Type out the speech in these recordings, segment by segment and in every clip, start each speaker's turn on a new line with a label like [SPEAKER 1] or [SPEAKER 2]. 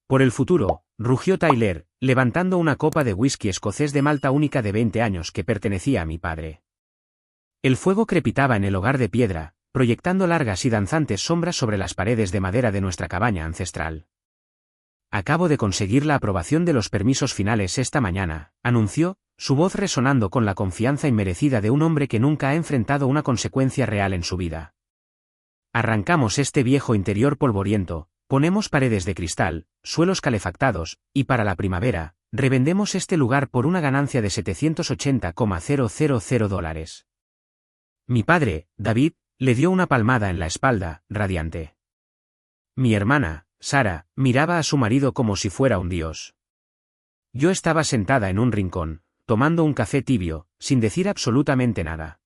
[SPEAKER 1] Por el futuro, rugió Tyler, levantando una copa de whisky escocés de malta única de 20 años que pertenecía a mi padre. El fuego crepitaba en el hogar de piedra, proyectando largas y danzantes sombras sobre las paredes de madera de nuestra cabaña ancestral. Acabo de conseguir la aprobación de los permisos finales esta mañana, anunció, su voz resonando con la confianza inmerecida de un hombre que nunca ha enfrentado una consecuencia real en su vida. Arrancamos este viejo interior polvoriento, ponemos paredes de cristal, suelos calefactados, y para la primavera, revendemos este lugar por una ganancia de $780,000. Mi padre, David, le dio una palmada en la espalda, radiante. Mi hermana, Sara, miraba a su marido como si fuera un dios. Yo estaba sentada en un rincón, tomando un café tibio, sin decir absolutamente nada.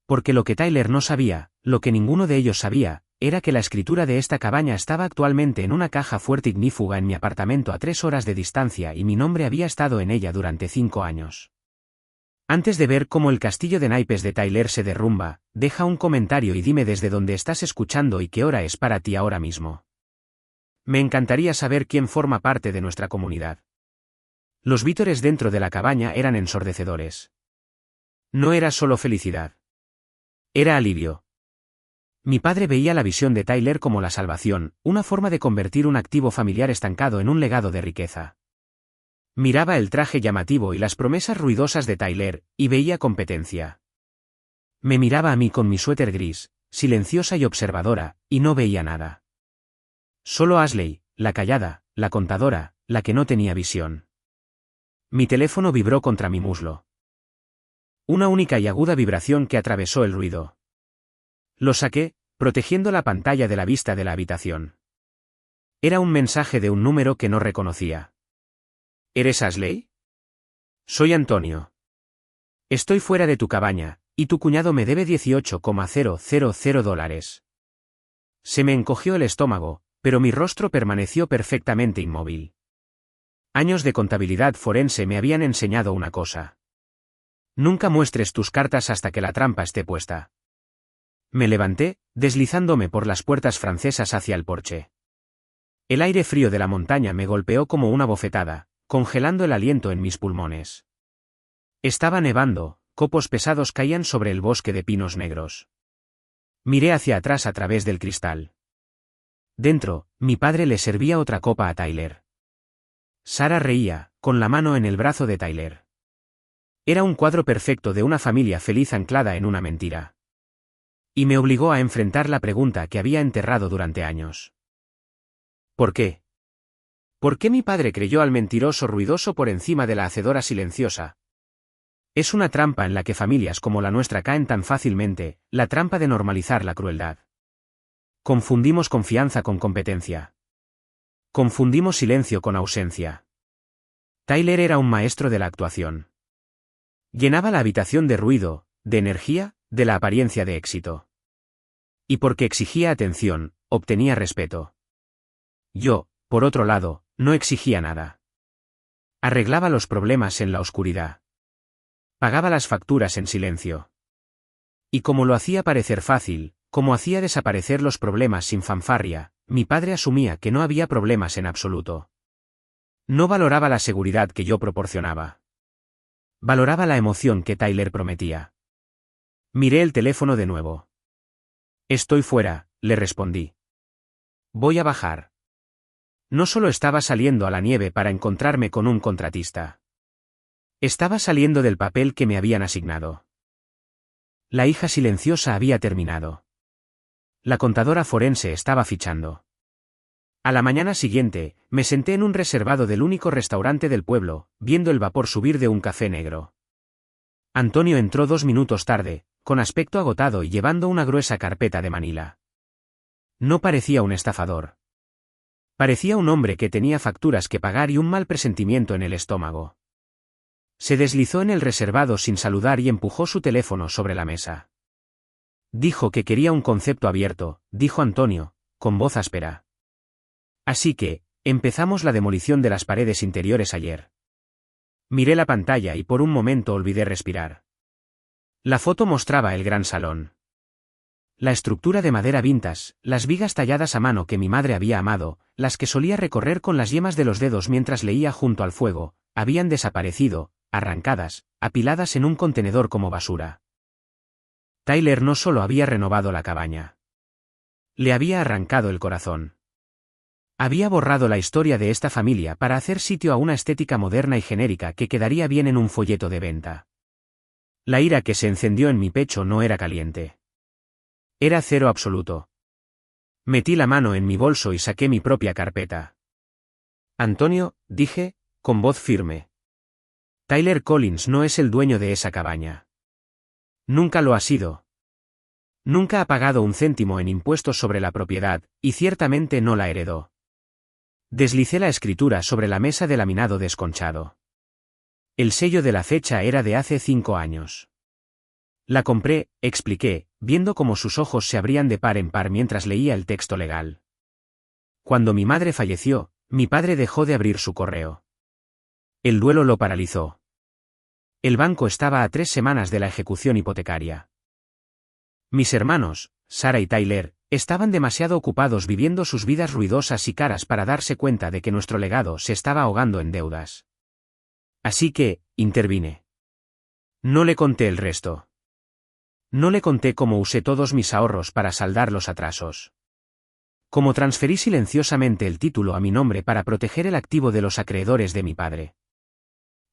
[SPEAKER 1] Porque lo que Tyler no sabía, lo que ninguno de ellos sabía, era que la escritura de esta cabaña estaba actualmente en una caja fuerte ignífuga en mi apartamento a 3 horas de distancia y mi nombre había estado en ella durante 5 años. Antes de ver cómo el castillo de naipes de Tyler se derrumba, deja un comentario y dime desde dónde estás escuchando y qué hora es para ti ahora mismo. Me encantaría saber quién forma parte de nuestra comunidad. Los vítores dentro de la cabaña eran ensordecedores. No era solo felicidad. Era alivio. Mi padre veía la visión de Tyler como la salvación, una forma de convertir un activo familiar estancado en un legado de riqueza. Miraba el traje llamativo y las promesas ruidosas de Tyler, y veía competencia. Me miraba a mí con mi suéter gris, silenciosa y observadora, y no veía nada. Solo Ashley, la callada, la contadora, la que no tenía visión. Mi teléfono vibró contra mi muslo. Una única y aguda vibración que atravesó el ruido. Lo saqué, protegiendo la pantalla de la vista de la habitación. Era un mensaje de un número que no reconocía. ¿Eres Ashley? Soy Antonio. Estoy fuera de tu cabaña, y tu cuñado me debe $18,000. Se me encogió el estómago, pero mi rostro permaneció perfectamente inmóvil. Años de contabilidad forense me habían enseñado una cosa. Nunca muestres tus cartas hasta que la trampa esté puesta. Me levanté, deslizándome por las puertas francesas hacia el porche. El aire frío de la montaña me golpeó como una bofetada, congelando el aliento en mis pulmones. Estaba nevando, copos pesados caían sobre el bosque de pinos negros. Miré hacia atrás a través del cristal. Dentro, mi padre le servía otra copa a Tyler. Sara reía, con la mano en el brazo de Tyler. Era un cuadro perfecto de una familia feliz anclada en una mentira. Y me obligó a enfrentar la pregunta que había enterrado durante años. ¿Por qué? ¿Por qué mi padre creyó al mentiroso ruidoso por encima de la hacedora silenciosa? Es una trampa en la que familias como la nuestra caen tan fácilmente, la trampa de normalizar la crueldad. Confundimos confianza con competencia. Confundimos silencio con ausencia. Tyler era un maestro de la actuación. Llenaba la habitación de ruido, de energía, de la apariencia de éxito. Y porque exigía atención, obtenía respeto. Yo, por otro lado, no exigía nada. Arreglaba los problemas en la oscuridad. Pagaba las facturas en silencio. Y como lo hacía parecer fácil, como hacía desaparecer los problemas sin fanfarria, mi padre asumía que no había problemas en absoluto. No valoraba la seguridad que yo proporcionaba. Valoraba la emoción que Tyler prometía. Miré el teléfono de nuevo. Estoy fuera, le respondí. Voy a bajar. No solo estaba saliendo a la nieve para encontrarme con un contratista. Estaba saliendo del papel que me habían asignado. La hija silenciosa había terminado. La contadora forense estaba fichando. A la mañana siguiente, me senté en un reservado del único restaurante del pueblo, viendo el vapor subir de un café negro. Antonio entró 2 minutos tarde, con aspecto agotado y llevando una gruesa carpeta de Manila. No parecía un estafador. Parecía un hombre que tenía facturas que pagar y un mal presentimiento en el estómago. Se deslizó en el reservado sin saludar y empujó su teléfono sobre la mesa. Dijo que quería un concepto abierto, dijo Antonio, con voz áspera. Así que, empezamos la demolición de las paredes interiores ayer. Miré la pantalla y por un momento olvidé respirar. La foto mostraba el gran salón. La estructura de madera vintage, las vigas talladas a mano que mi madre había amado, las que solía recorrer con las yemas de los dedos mientras leía junto al fuego, habían desaparecido, arrancadas, apiladas en un contenedor como basura. Tyler no solo había renovado la cabaña. Le había arrancado el corazón. Había borrado la historia de esta familia para hacer sitio a una estética moderna y genérica que quedaría bien en un folleto de venta. La ira que se encendió en mi pecho no era caliente. Era cero absoluto. Metí la mano en mi bolso y saqué mi propia carpeta. Antonio, dije, con voz firme. Tyler Collins no es el dueño de esa cabaña. Nunca lo ha sido. Nunca ha pagado un céntimo en impuestos sobre la propiedad, y ciertamente no la heredó. Deslicé la escritura sobre la mesa de laminado desconchado. El sello de la fecha era de hace 5 años. La compré, expliqué, viendo cómo sus ojos se abrían de par en par mientras leía el texto legal. Cuando mi madre falleció, mi padre dejó de abrir su correo. El duelo lo paralizó. El banco estaba a 3 semanas de la ejecución hipotecaria. Mis hermanos, Sarah y Tyler, estaban demasiado ocupados viviendo sus vidas ruidosas y caras para darse cuenta de que nuestro legado se estaba ahogando en deudas. Así que, intervine. No le conté el resto. No le conté cómo usé todos mis ahorros para saldar los atrasos. Cómo transferí silenciosamente el título a mi nombre para proteger el activo de los acreedores de mi padre.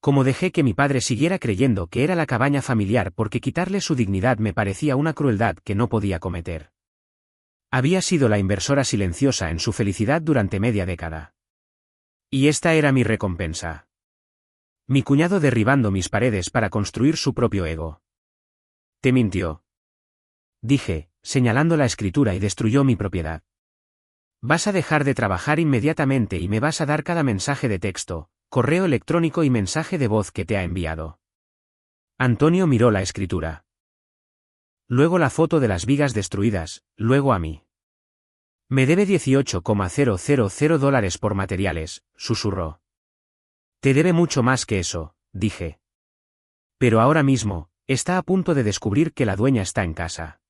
[SPEAKER 1] Cómo dejé que mi padre siguiera creyendo que era la cabaña familiar porque quitarle su dignidad me parecía una crueldad que no podía cometer. Había sido la inversora silenciosa en su felicidad durante media década. Y esta era mi recompensa. Mi cuñado derribando mis paredes para construir su propio ego. Te mintió. Dije, señalando la escritura y destruyó mi propiedad. Vas a dejar de trabajar inmediatamente y me vas a dar cada mensaje de texto, correo electrónico y mensaje de voz que te ha enviado. Antonio miró la escritura. Luego la foto de las vigas destruidas, luego a mí. Me debe $18,000 por materiales, susurró. Te debe mucho más que eso, dije. Pero ahora mismo, está a punto de descubrir que la dueña está en casa.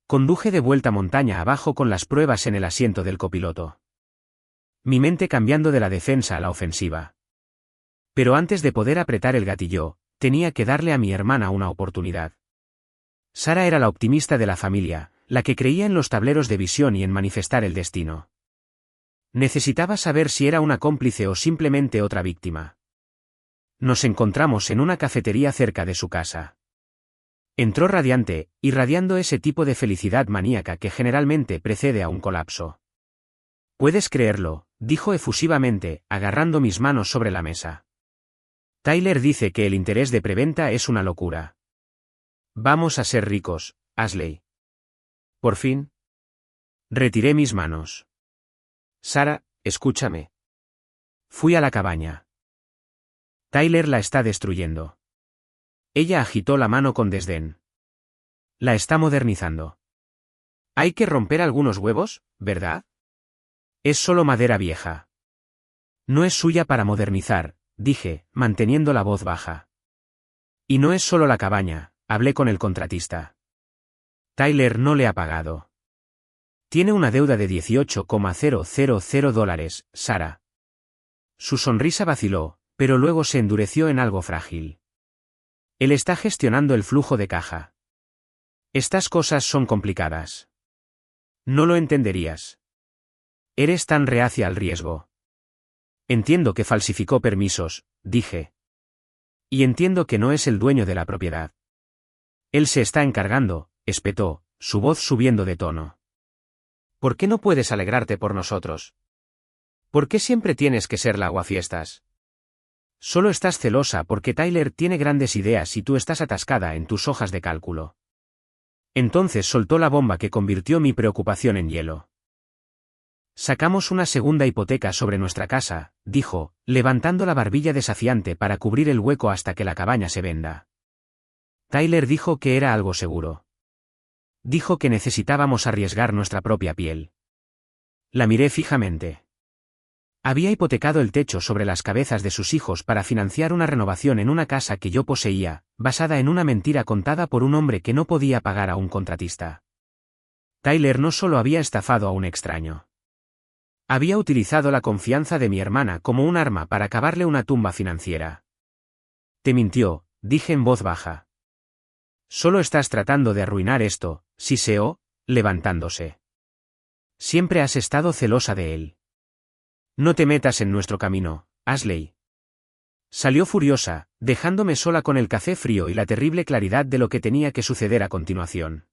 [SPEAKER 1] Conduje de vuelta montaña abajo con las pruebas en el asiento del copiloto. Mi mente cambiando de la defensa a la ofensiva. Pero antes de poder apretar el gatillo, tenía que darle a mi hermana una oportunidad. Sarah era la optimista de la familia, la que creía en los tableros de visión y en manifestar el destino. Necesitaba saber si era una cómplice o simplemente otra víctima. Nos encontramos en una cafetería cerca de su casa. Entró radiante, irradiando ese tipo de felicidad maníaca que generalmente precede a un colapso. Puedes creerlo, dijo efusivamente, agarrando mis manos sobre la mesa. Tyler dice que el interés de preventa es una locura. Vamos a ser ricos, Ashley. Por fin. Retiré mis manos. Sarah, escúchame. Fui a la cabaña. Tyler la está destruyendo. Ella agitó la mano con desdén. La está modernizando. Hay que romper algunos huevos, ¿verdad? Es solo madera vieja. No es suya para modernizar, dije, manteniendo la voz baja. Y no es solo la cabaña, hablé con el contratista. Tyler no le ha pagado. Tiene una deuda de $18,000, Sarah. Su sonrisa vaciló, pero luego se endureció en algo frágil. Él está gestionando el flujo de caja. Estas cosas son complicadas. No lo entenderías. Eres tan reacia al riesgo. Entiendo que falsificó permisos, dije. Y entiendo que no es el dueño de la propiedad. Él se está encargando, espetó, su voz subiendo de tono. ¿Por qué no puedes alegrarte por nosotros? ¿Por qué siempre tienes que ser la aguafiestas? Solo estás celosa porque Tyler tiene grandes ideas y tú estás atascada en tus hojas de cálculo. Entonces soltó la bomba que convirtió mi preocupación en hielo. Sacamos una segunda hipoteca sobre nuestra casa, dijo, levantando la barbilla desafiante para cubrir el hueco hasta que la cabaña se venda. Tyler dijo que era algo seguro. Dijo que necesitábamos arriesgar nuestra propia piel. La miré fijamente. Había hipotecado el techo sobre las cabezas de sus hijos para financiar una renovación en una casa que yo poseía, basada en una mentira contada por un hombre que no podía pagar a un contratista. Tyler no solo había estafado a un extraño. Había utilizado la confianza de mi hermana como un arma para cavarle una tumba financiera. Te mintió, dije en voz baja. Solo estás tratando de arruinar esto, siseó, levantándose. Siempre has estado celosa de él. No te metas en nuestro camino, Ashley. Salió furiosa, dejándome sola con el café frío y la terrible claridad de lo que tenía que suceder a continuación.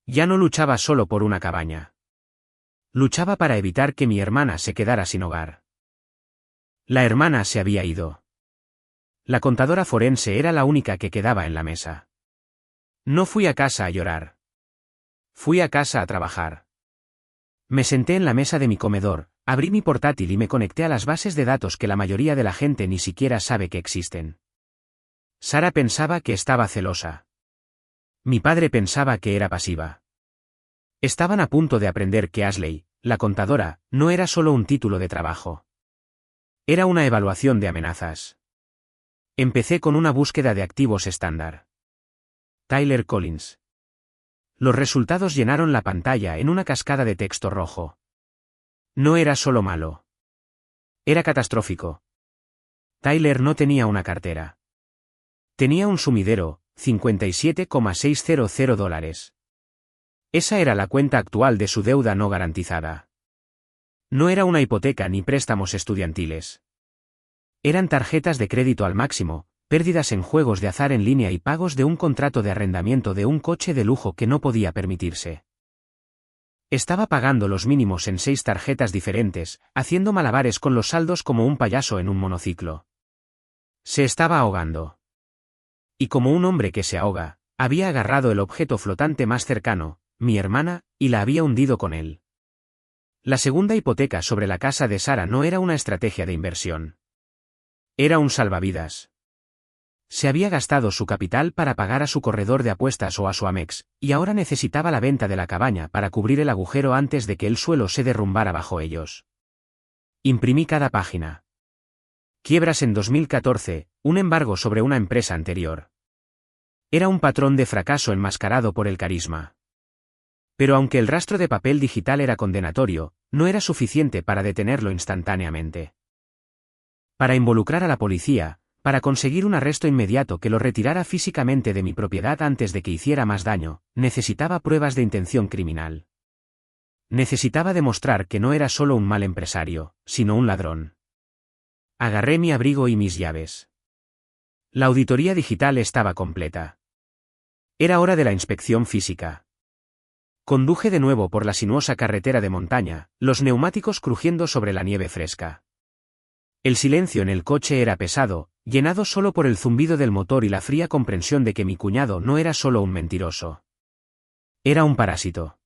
[SPEAKER 1] Ya no luchaba solo por una cabaña. Luchaba para evitar que mi hermana se quedara sin hogar. La hermana se había ido. La contadora forense era la única que quedaba en la mesa. No fui a casa a llorar. Fui a casa a trabajar. Me senté en la mesa de mi comedor, abrí mi portátil y me conecté a las bases de datos que la mayoría de la gente ni siquiera sabe que existen. Sara pensaba que estaba celosa. Mi padre pensaba que era pasiva. Estaban a punto de aprender que Ashley, la contadora, no era solo un título de trabajo. Era una evaluación de amenazas. Empecé con una búsqueda de activos estándar. Tyler Collins. Los resultados llenaron la pantalla en una cascada de texto rojo. No era solo malo. Era catastrófico. Tyler no tenía una cartera. Tenía un sumidero, $57,600. Esa era la cuenta actual de su deuda no garantizada. No era una hipoteca ni préstamos estudiantiles. Eran tarjetas de crédito al máximo, pérdidas en juegos de azar en línea y pagos de un contrato de arrendamiento de un coche de lujo que no podía permitirse. Estaba pagando los mínimos en 6 tarjetas diferentes, haciendo malabares con los saldos como un payaso en un monociclo. Se estaba ahogando. Y como un hombre que se ahoga, había agarrado el objeto flotante más cercano, mi hermana, y la había hundido con él. La segunda hipoteca sobre la casa de Sara no era una estrategia de inversión. Era un salvavidas. Se había gastado su capital para pagar a su corredor de apuestas o a su Amex, y ahora necesitaba la venta de la cabaña para cubrir el agujero antes de que el suelo se derrumbara bajo ellos. Imprimí cada página. Quiebras en 2014, un embargo sobre una empresa anterior. Era un patrón de fracaso enmascarado por el carisma. Pero aunque el rastro de papel digital era condenatorio, no era suficiente para detenerlo instantáneamente. Para involucrar a la policía, para conseguir un arresto inmediato que lo retirara físicamente de mi propiedad antes de que hiciera más daño, necesitaba pruebas de intención criminal. Necesitaba demostrar que no era solo un mal empresario, sino un ladrón. Agarré mi abrigo y mis llaves. La auditoría digital estaba completa. Era hora de la inspección física. Conduje de nuevo por la sinuosa carretera de montaña, los neumáticos crujiendo sobre la nieve fresca. El silencio en el coche era pesado, llenado solo por el zumbido del motor y la fría comprensión de que mi cuñado no era solo un mentiroso. Era un parásito.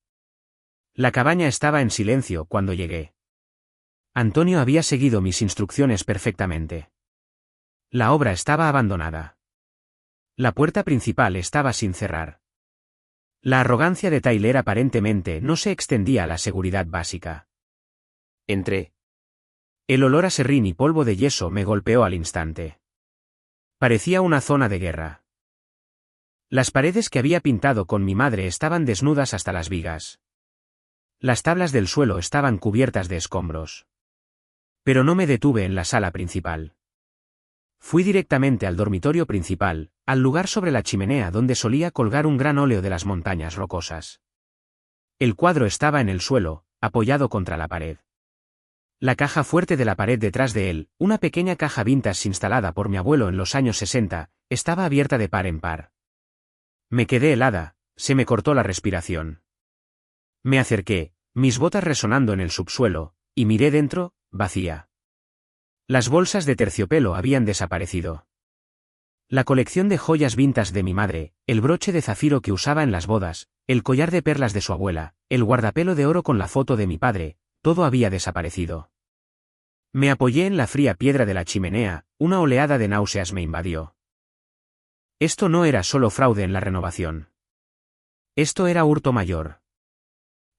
[SPEAKER 1] La cabaña estaba en silencio cuando llegué. Antonio había seguido mis instrucciones perfectamente. La obra estaba abandonada. La puerta principal estaba sin cerrar. La arrogancia de Tyler aparentemente no se extendía a la seguridad básica. Entré. El olor a serrín y polvo de yeso me golpeó al instante. Parecía una zona de guerra. Las paredes que había pintado con mi madre estaban desnudas hasta las vigas. Las tablas del suelo estaban cubiertas de escombros. Pero no me detuve en la sala principal. Fui directamente al dormitorio principal, al lugar sobre la chimenea donde solía colgar un gran óleo de las montañas rocosas. El cuadro estaba en el suelo, apoyado contra la pared. La caja fuerte de la pared detrás de él, una pequeña caja vintage instalada por mi abuelo en los años 60, estaba abierta de par en par. Me quedé helada, se me cortó la respiración. Me acerqué, mis botas resonando en el subsuelo, y miré dentro, vacía. Las bolsas de terciopelo habían desaparecido. La colección de joyas vintage de mi madre, el broche de zafiro que usaba en las bodas, el collar de perlas de su abuela, el guardapelo de oro con la foto de mi padre, todo había desaparecido. Me apoyé en la fría piedra de la chimenea, una oleada de náuseas me invadió. Esto no era solo fraude en la renovación. Esto era hurto mayor.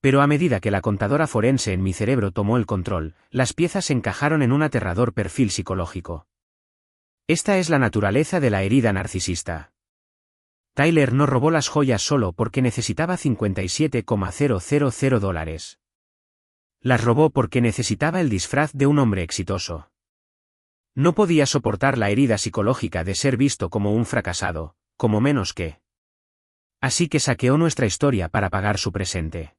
[SPEAKER 1] Pero a medida que la contadora forense en mi cerebro tomó el control, las piezas se encajaron en un aterrador perfil psicológico. Esta es la naturaleza de la herida narcisista. Tyler no robó las joyas solo porque necesitaba $57,000. Las robó porque necesitaba el disfraz de un hombre exitoso. No podía soportar la herida psicológica de ser visto como un fracasado, como menos que. Así que saqueó nuestra historia para pagar su presente.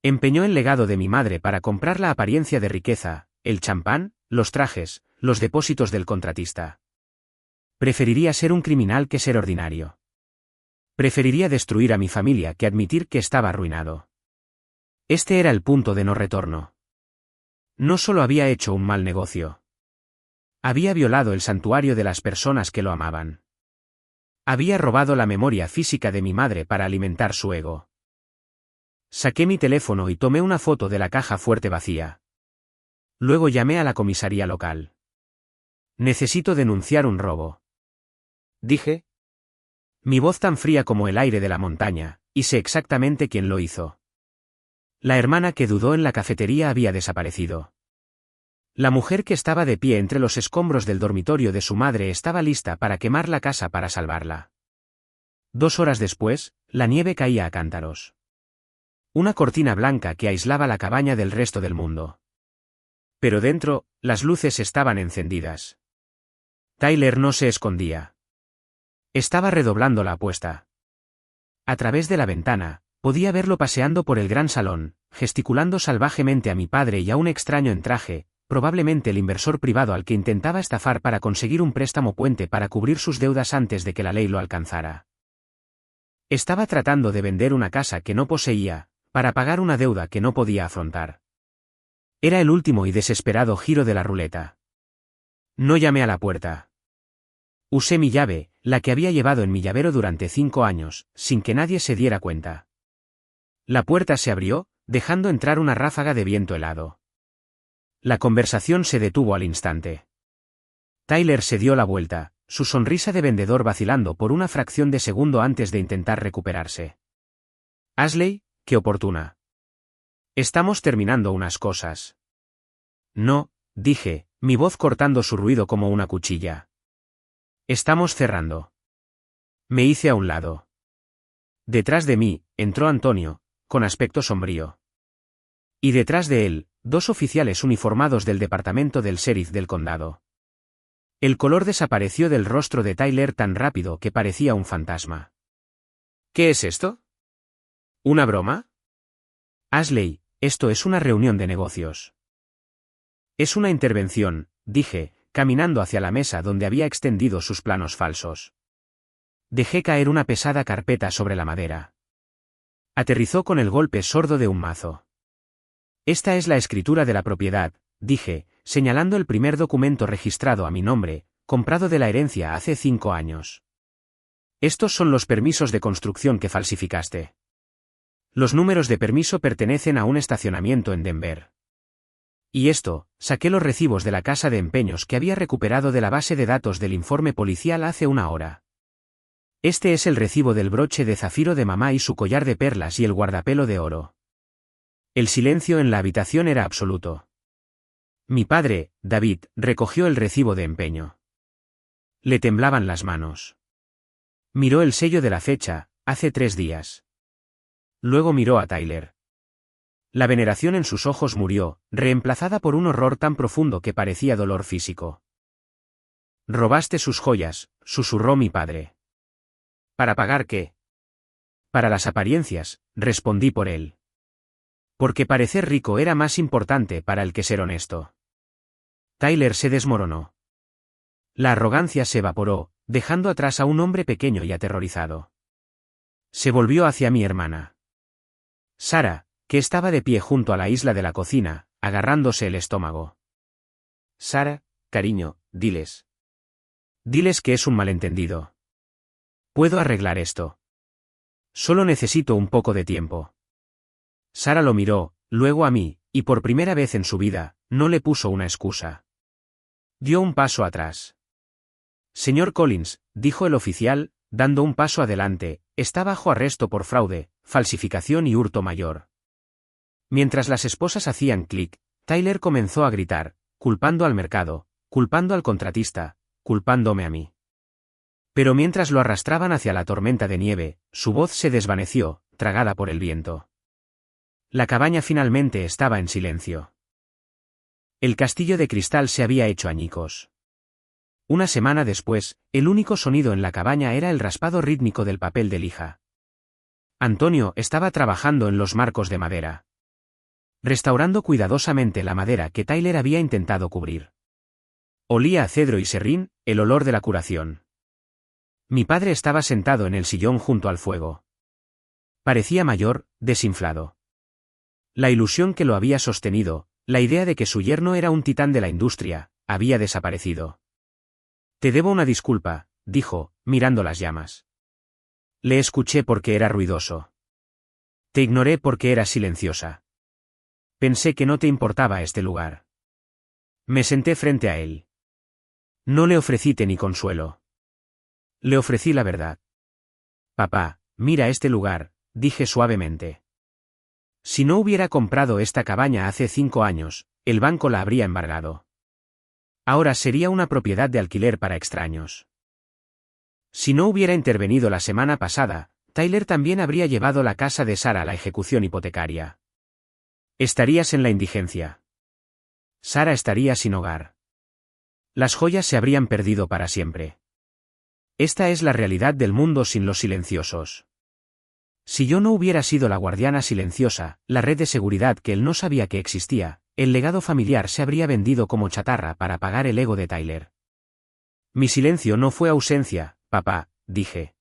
[SPEAKER 1] Empeñó el legado de mi madre para comprar la apariencia de riqueza, el champán, los trajes, los depósitos del contratista. Preferiría ser un criminal que ser ordinario. Preferiría destruir a mi familia que admitir que estaba arruinado. Este era el punto de no retorno. No solo había hecho un mal negocio. Había violado el santuario de las personas que lo amaban. Había robado la memoria física de mi madre para alimentar su ego. Saqué mi teléfono y tomé una foto de la caja fuerte vacía. Luego llamé a la comisaría local. Necesito denunciar un robo. Dije. Mi voz tan fría como el aire de la montaña, y sé exactamente quién lo hizo. La hermana que dudó en la cafetería había desaparecido. La mujer que estaba de pie entre los escombros del dormitorio de su madre estaba lista para quemar la casa para salvarla. 2 horas después, la nieve caía a cántaros. Una cortina blanca que aislaba la cabaña del resto del mundo. Pero dentro, las luces estaban encendidas. Tyler no se escondía. Estaba redoblando la apuesta. A través de la ventana, podía verlo paseando por el gran salón, gesticulando salvajemente a mi padre y a un extraño en traje, probablemente el inversor privado al que intentaba estafar para conseguir un préstamo puente para cubrir sus deudas antes de que la ley lo alcanzara. Estaba tratando de vender una casa que no poseía, para pagar una deuda que no podía afrontar. Era el último y desesperado giro de la ruleta. No llamé a la puerta. Usé mi llave, la que había llevado en mi llavero durante 5 años, sin que nadie se diera cuenta. La puerta se abrió, dejando entrar una ráfaga de viento helado. La conversación se detuvo al instante. Tyler se dio la vuelta, su sonrisa de vendedor vacilando por una fracción de segundo antes de intentar recuperarse. Ashley, qué oportuna. Estamos terminando unas cosas. No, dije, mi voz cortando su ruido como una cuchilla. Estamos cerrando. Me hice a un lado. Detrás de mí, entró Antonio, con aspecto sombrío. Y detrás de él, 2 oficiales uniformados del departamento del sheriff del condado. El color desapareció del rostro de Tyler tan rápido que parecía un fantasma. ¿Qué es esto? ¿Una broma? Ashley, esto es una reunión de negocios. Es una intervención, dije, caminando hacia la mesa donde había extendido sus planos falsos. Dejé caer una pesada carpeta sobre la madera. Aterrizó con el golpe sordo de un mazo. Esta es la escritura de la propiedad, dije, señalando el primer documento registrado a mi nombre, comprado de la herencia hace 5 años. Estos son los permisos de construcción que falsificaste. Los números de permiso pertenecen a un estacionamiento en Denver. Y esto, saqué los recibos de la casa de empeños que había recuperado de la base de datos del informe policial hace 1 hora. Este es el recibo del broche de zafiro de mamá y su collar de perlas y el guardapelo de oro. El silencio en la habitación era absoluto. Mi padre, David, recogió el recibo de empeño. Le temblaban las manos. Miró el sello de la fecha, hace 3 días. Luego miró a Tyler. La veneración en sus ojos murió, reemplazada por un horror tan profundo que parecía dolor físico. Robaste sus joyas, susurró mi padre. ¿Para pagar qué? Para las apariencias, respondí por él. Porque parecer rico era más importante para el que ser honesto. Tyler se desmoronó. La arrogancia se evaporó, dejando atrás a un hombre pequeño y aterrorizado. Se volvió hacia mi hermana. Sara, que estaba de pie junto a la isla de la cocina, agarrándose el estómago. Sara, cariño, diles. Diles que es un malentendido. Puedo arreglar esto. Solo necesito un poco de tiempo. Sara lo miró, luego a mí, y por primera vez en su vida, no le puso una excusa. Dio un paso atrás. Señor Collins, dijo el oficial, dando un paso adelante, está bajo arresto por fraude, falsificación y hurto mayor. Mientras las esposas hacían clic, Tyler comenzó a gritar, culpando al mercado, culpando al contratista, culpándome a mí. Pero mientras lo arrastraban hacia la tormenta de nieve, su voz se desvaneció, tragada por el viento. La cabaña finalmente estaba en silencio. El castillo de cristal se había hecho añicos. Una semana después, el único sonido en la cabaña era el raspado rítmico del papel de lija. Antonio estaba trabajando en los marcos de madera, restaurando cuidadosamente la madera que Tyler había intentado cubrir. Olía a cedro y serrín, el olor de la curación. Mi padre estaba sentado en el sillón junto al fuego. Parecía mayor, desinflado. La ilusión que lo había sostenido, la idea de que su yerno era un titán de la industria, había desaparecido. Te debo una disculpa, dijo, mirando las llamas. Le escuché porque era ruidoso. Te ignoré porque era silenciosa. Pensé que no te importaba este lugar. Me senté frente a él. No le ofrecí té ni consuelo. Le ofrecí la verdad. Papá, mira este lugar, dije suavemente. Si no hubiera comprado esta cabaña hace 5 años, el banco la habría embargado. Ahora sería una propiedad de alquiler para extraños. Si no hubiera intervenido la semana pasada, Tyler también habría llevado la casa de Sara a la ejecución hipotecaria. Estarías en la indigencia. Sara estaría sin hogar. Las joyas se habrían perdido para siempre. Esta es la realidad del mundo sin los silenciosos. Si yo no hubiera sido la guardiana silenciosa, la red de seguridad que él no sabía que existía, el legado familiar se habría vendido como chatarra para pagar el ego de Tyler. Mi silencio no fue ausencia, papá, dije.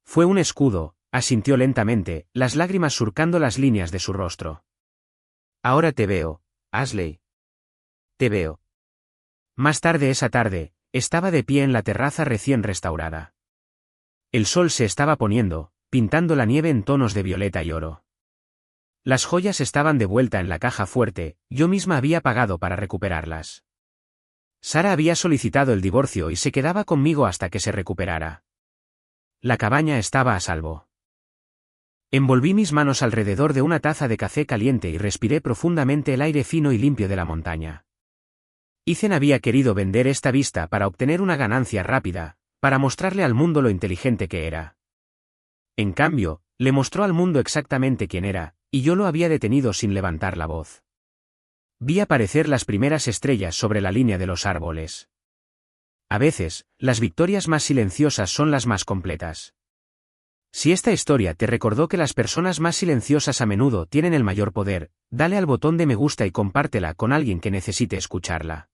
[SPEAKER 1] Fue un escudo, asintió lentamente, las lágrimas surcando las líneas de su rostro. Ahora te veo, Ashley. Te veo. Más tarde esa tarde, estaba de pie en la terraza recién restaurada. El sol se estaba poniendo, pintando la nieve en tonos de violeta y oro. Las joyas estaban de vuelta en la caja fuerte, yo misma había pagado para recuperarlas. Sara había solicitado el divorcio y se quedaba conmigo hasta que se recuperara. La cabaña estaba a salvo. Envolví mis manos alrededor de una taza de café caliente y respiré profundamente el aire fino y limpio de la montaña. Ethan había querido vender esta vista para obtener una ganancia rápida, para mostrarle al mundo lo inteligente que era. En cambio, le mostró al mundo exactamente quién era, y yo lo había detenido sin levantar la voz. Vi aparecer las primeras estrellas sobre la línea de los árboles. A veces, las victorias más silenciosas son las más completas. Si esta historia te recordó que las personas más silenciosas a menudo tienen el mayor poder, dale al botón de me gusta y compártela con alguien que necesite escucharla.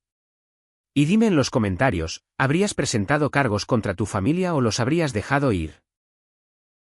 [SPEAKER 1] Y dime en los comentarios, ¿habrías presentado cargos contra tu familia o los habrías dejado ir?